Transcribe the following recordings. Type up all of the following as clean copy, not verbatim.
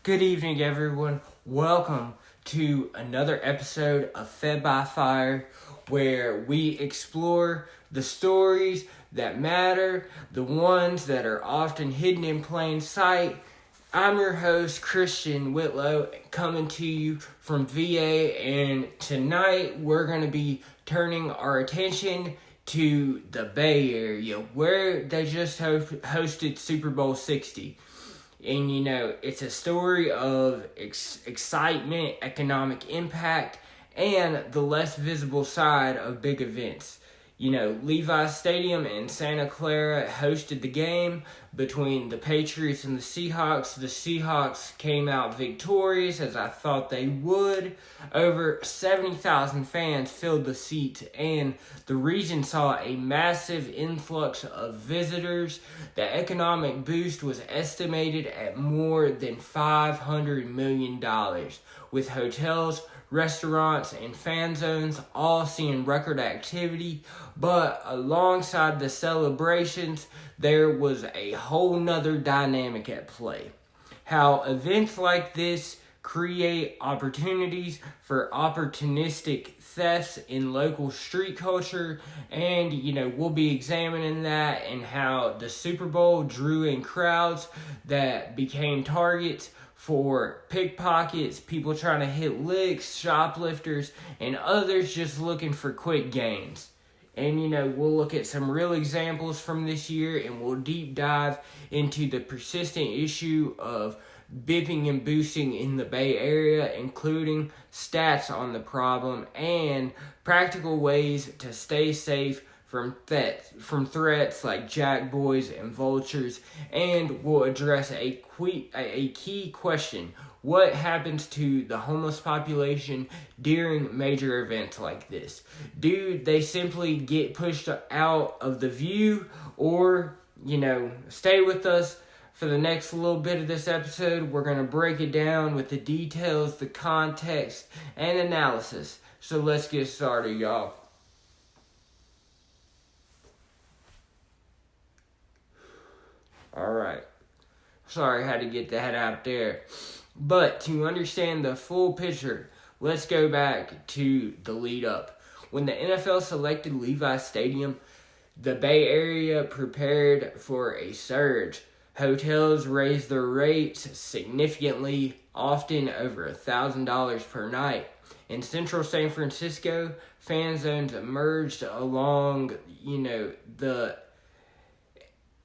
Good evening, everyone. Welcome to another episode of Fed by Fire, where we explore the stories that matter, the ones that are often hidden in plain sight. I'm your host, Christian Whitlow, coming to you from VA, and tonight we're going to be turning our attention to the Bay Area, where they just hosted Super Bowl 60. And it's a story of excitement, economic impact, and the less visible side of big events. Levi's Stadium in Santa Clara hosted the game between the Patriots and the Seahawks. The Seahawks came out victorious, as I thought they would. Over 70,000 fans filled the seats, and the region saw a massive influx of visitors. The economic boost was estimated at more than $500 million, with hotels, restaurants, and fan zones all seeing record activity. But alongside the celebrations, there was a whole nother dynamic at play. How events like this create opportunities for opportunistic thefts in local street culture, and we'll be examining that and how the Super Bowl drew in crowds that became targets for pickpockets, people trying to hit licks, shoplifters, and others just looking for quick gains. And we'll look at some real examples from this year, and we'll deep dive into the persistent issue of bipping and boosting in the Bay Area, including stats on the problem and practical ways to stay safe from threats like jackboys and vultures. And we'll address a key question: what happens to the homeless population during major events like this? Do they simply get pushed out of the view, or stay with us for the next little bit of this episode? We're going to break it down with the details, the context, and analysis. So let's get started, y'all. Alright. Sorry I had to get that out there. But to understand the full picture, let's go back to the lead up. When the NFL selected Levi's Stadium, the Bay Area prepared for a surge. Hotels raised their rates significantly, often over $1,000 per night. In central San Francisco, fan zones emerged along, the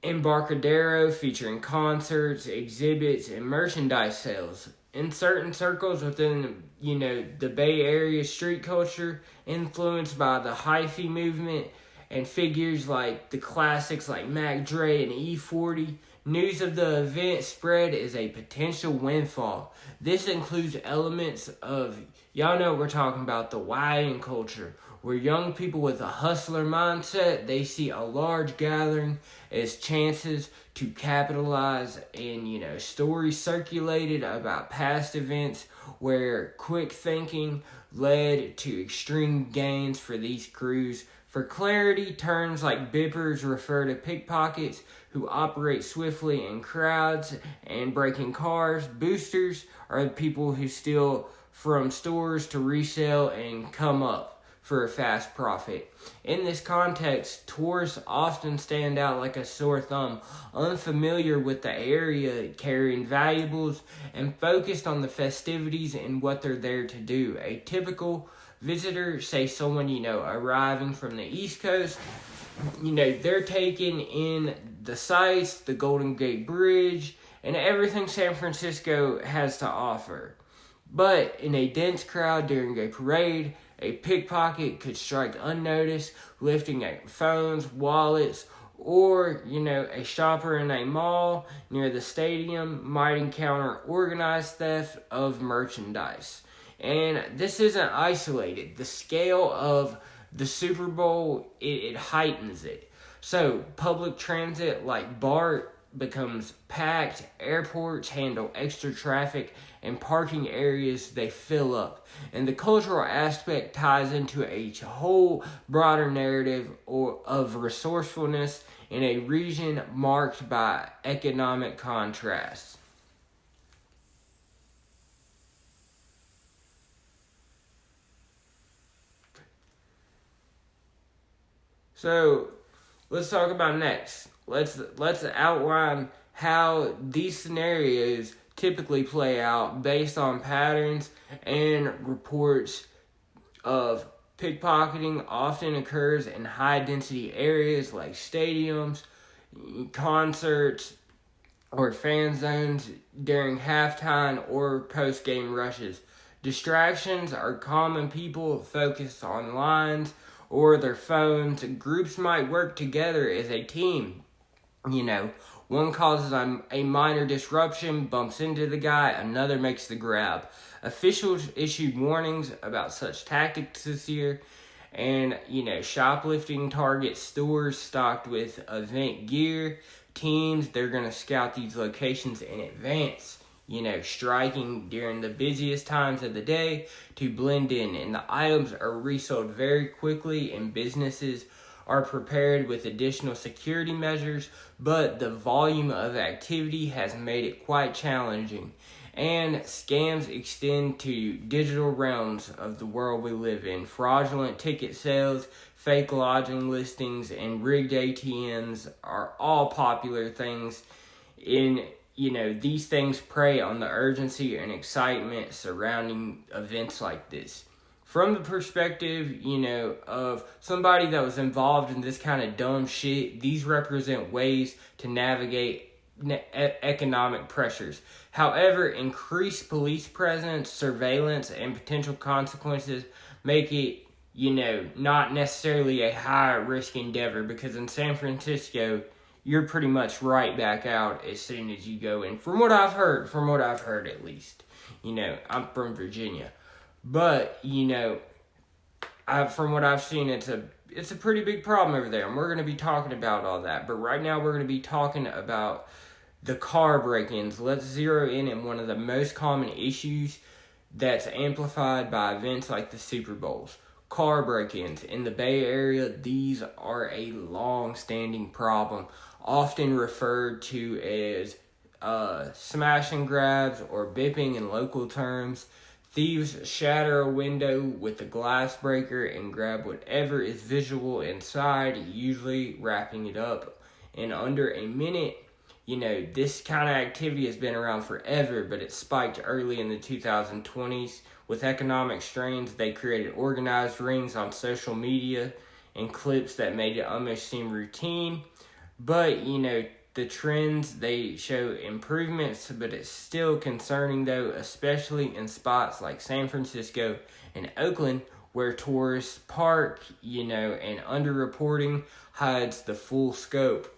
Embarcadero, featuring concerts, exhibits, and merchandise sales. In certain circles within, the Bay Area street culture, influenced by the hyphy movement and figures like the classics like Mac Dre and E40, news of the event spread as a potential windfall. This includes elements of, y'all know we're talking about the YN culture, where young people with a hustler mindset, they see a large gathering as chances to capitalize, and stories circulated about past events where quick thinking led to extreme gains for these crews. For clarity, terms like bippers refer to pickpockets who operate swiftly in crowds and breaking cars. Boosters are the people who steal from stores to resell and come up for a fast profit. In this context, tourists often stand out like a sore thumb, unfamiliar with the area, carrying valuables, and focused on the festivities and what they're there to do. A typical visitor, say someone, arriving from the East Coast, they're taking in the sights, the Golden Gate Bridge, and everything San Francisco has to offer. But in a dense crowd during a parade, a pickpocket could strike unnoticed, lifting phones, wallets, or, a shopper in a mall near the stadium might encounter organized theft of merchandise. And this isn't isolated. The scale of the Super Bowl, it heightens it. So public transit like BART becomes packed, airports handle extra traffic, and parking areas, they fill up. And the cultural aspect ties into a whole broader narrative of resourcefulness in a region marked by economic contrast. So let's talk about next. Let's outline how these scenarios typically play out based on patterns and reports of pickpocketing often occurs in high density areas like stadiums, concerts, or fan zones during halftime or post game rushes. Distractions are common. People focus on lines or their phones. Groups might work together as a team. One causes a minor disruption, bumps into the guy, another makes the grab. Officials issued warnings about such tactics this year, and shoplifting targets stores stocked with event gear. Teams, they're going to scout these locations in advance, striking during the busiest times of the day to blend in, and the items are resold very quickly, and businesses are prepared with additional security measures, but the volume of activity has made it quite challenging, and scams extend to digital realms of the world we live in. Fraudulent ticket sales, fake lodging listings, and rigged ATMs are all popular things. These things prey on the urgency and excitement surrounding events like this. From the perspective, of somebody that was involved in this kind of dumb shit, these represent ways to navigate economic pressures. However, increased police presence, surveillance, and potential consequences make it, not necessarily a high-risk endeavor, because in San Francisco, you're pretty much right back out as soon as you go in. From what I've heard at least. I'm from Virginia. But, from what I've seen, it's a pretty big problem over there, and we're going to be talking about all that. But right now, we're going to be talking about the car break-ins. Let's zero in on one of the most common issues that's amplified by events like the Super Bowls. Car break-ins. In the Bay Area, these are a long-standing problem, often referred to as smash and grabs or bipping in local terms. Thieves shatter a window with a glass breaker and grab whatever is visible inside, usually wrapping it up in under a minute. This kind of activity has been around forever, but it spiked early in the 2020s. With economic strains, they created organized rings on social media and clips that made it almost seem routine. But, the trends, they show improvements, but it's still concerning though, especially in spots like San Francisco and Oakland, where tourists park, and underreporting hides the full scope.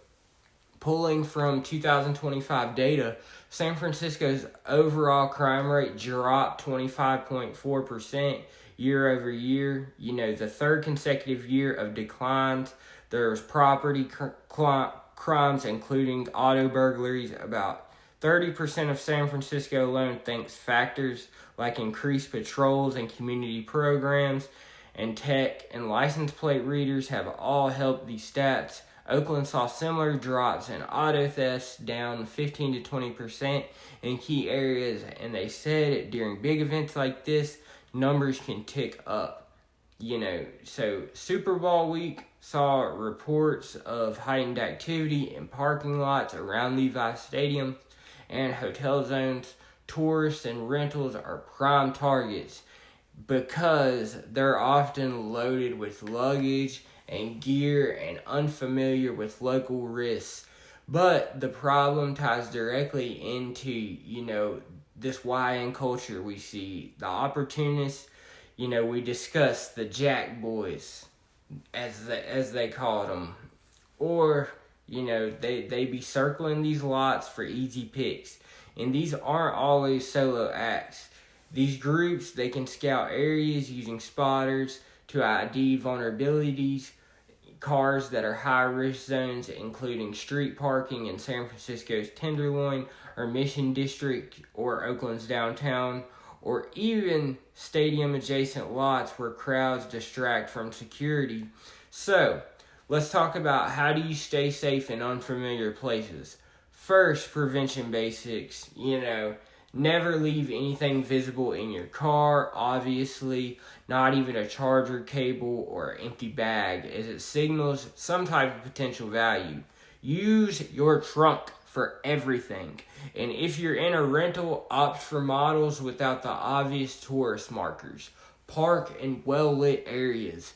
Pulling from 2025 data, San Francisco's overall crime rate dropped 25.4% year over year. The third consecutive year of declines. There was property crimes, including auto burglaries. About 30% of San Francisco alone, thanks factors like increased patrols and community programs, and tech and license plate readers have all helped these stats. Oakland saw similar drops in auto thefts, down 15 to 20% in key areas, and they said during big events like this, numbers can tick up. So Super Bowl week saw reports of heightened activity in parking lots around Levi Stadium and hotel zones. Tourists and rentals are prime targets because they're often loaded with luggage and gear and unfamiliar with local risks. But the problem ties directly into, this YN culture we see. The opportunists, we discussed the Jack Boys, as they called them. Or, they be circling these lots for easy picks. And these aren't always solo acts. These groups, they can scout areas using spotters to ID vulnerabilities, cars that are high-risk zones, including street parking in San Francisco's Tenderloin or Mission District or Oakland's downtown, or even stadium-adjacent lots where crowds distract from security. So, let's talk about how do you stay safe in unfamiliar places. First, prevention basics. Never leave anything visible in your car, obviously, not even a charger cable or empty bag, as it signals some type of potential value. Use your trunk for everything. And if you're in a rental, opt for models without the obvious tourist markers. Park in well-lit areas.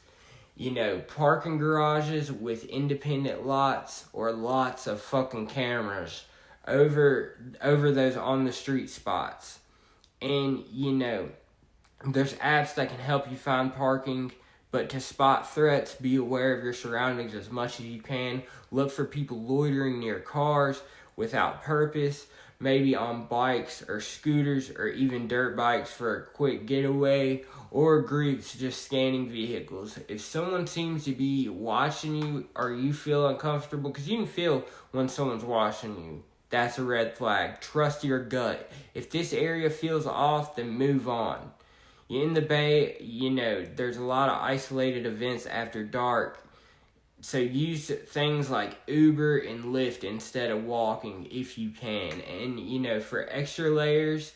Parking garages with independent lots or lots of fucking cameras over those on the street spots. And there's apps that can help you find parking, but to spot threats, be aware of your surroundings as much as you can. Look for people loitering near cars without purpose, maybe on bikes or scooters or even dirt bikes for a quick getaway, or groups just scanning vehicles. If someone seems to be watching you or you feel uncomfortable, because you can feel when someone's watching you, that's a red flag. Trust your gut. If this area feels off, then move on. In the Bay, there's a lot of isolated events after dark. So use things like Uber and Lyft instead of walking if you can. And, for extra layers,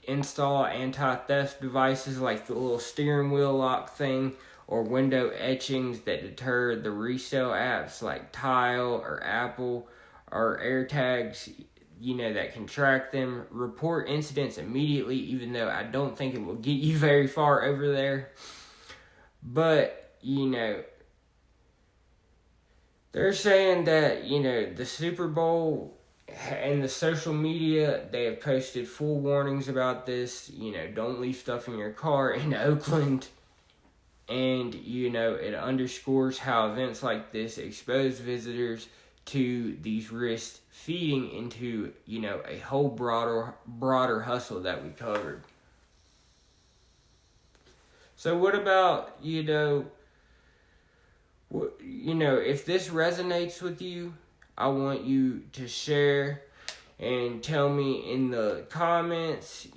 install anti-theft devices like the little steering wheel lock thing or window etchings that deter the resale apps like Tile or Apple or AirTags, that can track them. Report incidents immediately, even though I don't think it will get you very far over there. But, they're saying that, the Super Bowl and the social media, they have posted full warnings about this. Don't leave stuff in your car in Oakland. And, it underscores how events like this expose visitors to these risks, feeding into, a whole broader hustle that we covered. So what about, if this resonates with you, I want you to share and tell me in the comments,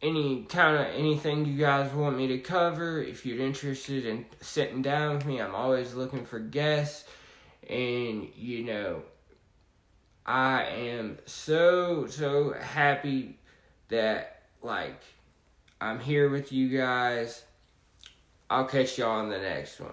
anything you guys want me to cover. If you're interested in sitting down with me, I'm always looking for guests. And, I am so happy that, I'm here with you guys. I'll catch y'all on the next one.